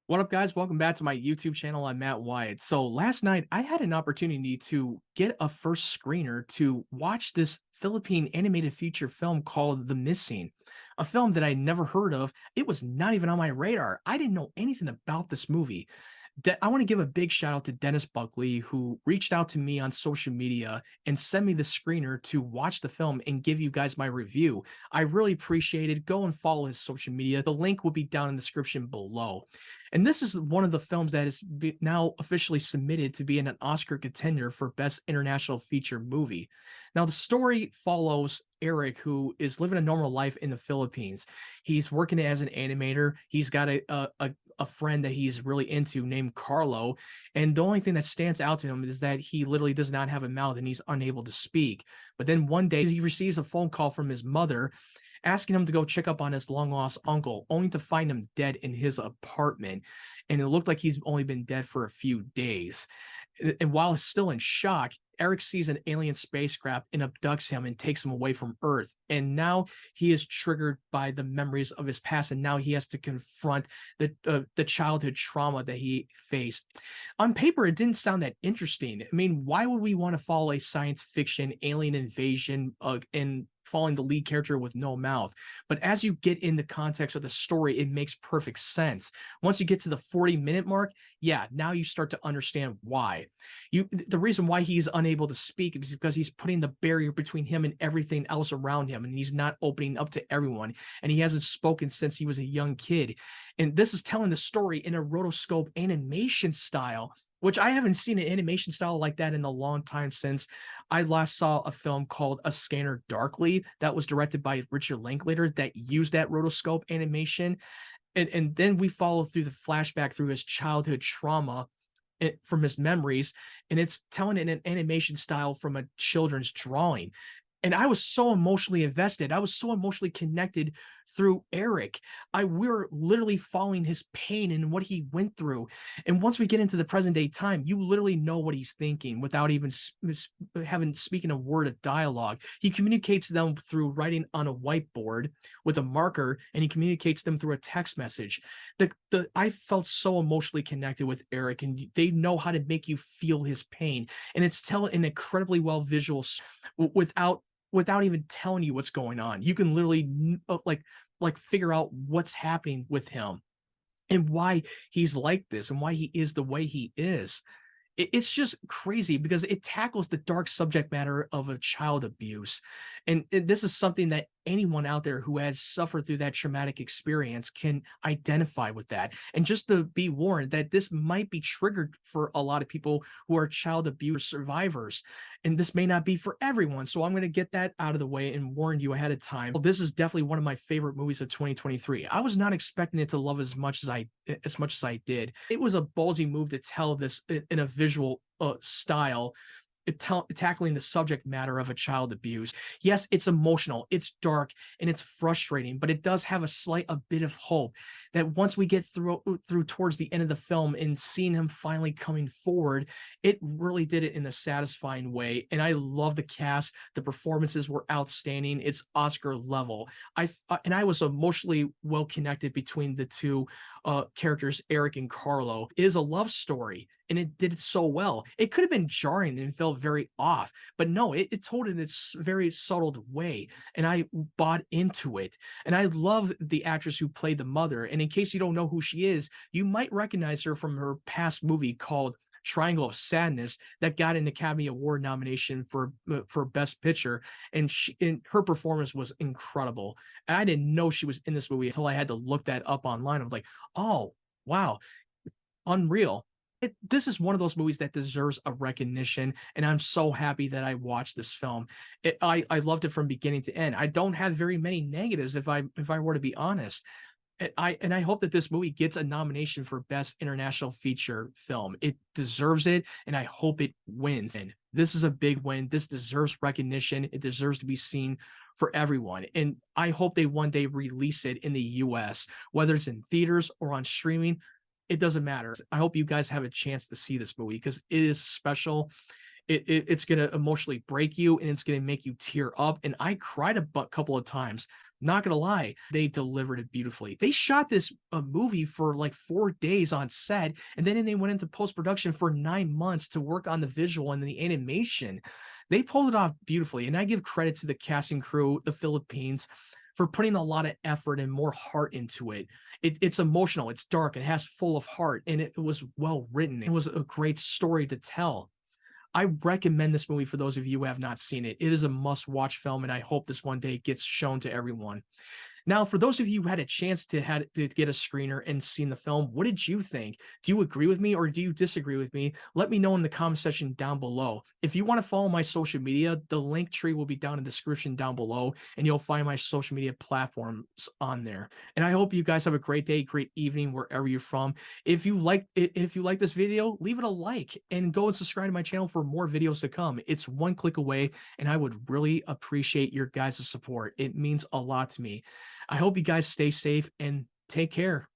What up, guys? Welcome back to my YouTube channel. I'm Matt Wyatt. So last night I had an opportunity to get a first screener to watch this Philippine animated feature film called The Missing, a film that I never heard of. It was not even on my radar. I didn't know anything about this movie. I want to give a big shout out to Dennis Buckley, who reached out to me on social media and sent me the screener to watch the film and give you guys my review. I really appreciate it. Go and follow his social media. The link will be down in the description below. And this is one of the films that is now officially submitted to be an Oscar contender for Best International Feature Movie. Now, the story follows Eric, who is living a normal life in the Philippines. He's working as an animator. He's got a friend that he's really into named Carlo. And the only thing that stands out to him is that he literally does not have a mouth and he's unable to speak. But then one day he receives a phone call from his mother asking him to go check up on his long lost uncle, only to find him dead in his apartment. And it looked like he's only been dead for a few days. And while he's still in shock, Eric sees an alien spacecraft and abducts him and takes him away from Earth. And now he is triggered by the memories of his past, and now he has to confront the childhood trauma that he faced. On paper, it didn't sound that interesting. I mean, why would we want to follow a science fiction alien invasion and following the lead character with no mouth? But as you get in the context of the story, it makes perfect sense. Once you get to the 40-minute mark, yeah, now you start to understand why. The reason why he's unable to speak is because he's putting the barrier between him and everything else around him, and he's not opening up to everyone, and he hasn't spoken since he was a young kid. And this is telling the story in a rotoscope animation style, which I haven't seen an animation style like that in a long time, since I last saw a film called A Scanner Darkly that was directed by Richard Linklater that used that rotoscope animation. And then we follow through the flashback through his childhood trauma from his memories, and it's telling in an animation style from a children's drawing. And I was so emotionally invested. I was so emotionally connected through Eric. We're literally following his pain and what he went through. And once we get into the present day time, you literally know what he's thinking without even having speaking a word of dialogue. He communicates them through writing on a whiteboard with a marker, and he communicates them through a text message. I felt so emotionally connected with Eric, and they know how to make you feel his pain. And it's telling an incredibly well visual without even telling you what's going on. You can literally figure out what's happening with him and why he's like this and why he is the way he is. It's just crazy because it tackles the dark subject matter of a child abuse. And this is something that anyone out there who has suffered through that traumatic experience can identify with that. And just to be warned that this might be triggered for a lot of people who are child abuse survivors, and this may not be for everyone. So I'm going to get that out of the way and warn you ahead of time. Well, this is definitely one of my favorite movies of 2023. I was not expecting it to love as much as I did. It was a ballsy move to tell this in a visual style, tackling the subject matter of a child abuse. Yes, it's emotional, it's dark, and it's frustrating, but it does have a bit of hope that once we get through towards the end of the film and seeing him finally coming forward, it really did it in a satisfying way. And I love the cast. The performances were outstanding. It's Oscar level. I was emotionally well connected between the two characters, Eric and Carlo. It is a love story, and it did it so well. It could have been jarring and felt very off, but no, it told it in its very subtle way, and I bought into it. And I love the actress who played the mother. And in case you don't know who she is, you might recognize her from her past movie called Triangle of Sadness that got an Academy Award nomination for Best Picture, and her performance was incredible. And I didn't know she was in this movie until I had to look that up online. I was like, oh wow, unreal. This is one of those movies that deserves a recognition, and I'm so happy that I watched this film. I loved it from beginning to end. I don't have very many negatives, if I were to be honest. And I hope that this movie gets a nomination for Best International Feature Film. It deserves it, and I hope it wins. And this is a big win. This deserves recognition. It deserves to be seen for everyone. And I hope they one day release it in the US, whether it's in theaters or on streaming. It doesn't matter. I hope you guys have a chance to see this movie because it is special. It's going to emotionally break you, and it's going to make you tear up. And I cried a couple of times. Not gonna lie, they delivered it beautifully. They shot this movie for like 4 days on set, and then they went into post-production for 9 months to work on the visual and the animation. They pulled it off beautifully, and I give credit to the casting crew, the Philippines, for putting a lot of effort and more heart into it. It's emotional, it's dark, it has full of heart, and it was well written. It was a great story to tell. I recommend this movie for those of you who have not seen it. It is a must-watch film, and I hope this one day gets shown to everyone. Now, for those of you who had a chance to get a screener and seen the film, what did you think? Do you agree with me or do you disagree with me? Let me know in the comment section down below. If you want to follow my social media, the link tree will be down in the description down below, and you'll find my social media platforms on there. And I hope you guys have a great day, great evening, wherever you're from. If you like this video, leave it a like and go and subscribe to my channel for more videos to come. It's one click away, and I would really appreciate your guys' support. It means a lot to me. I hope you guys stay safe and take care.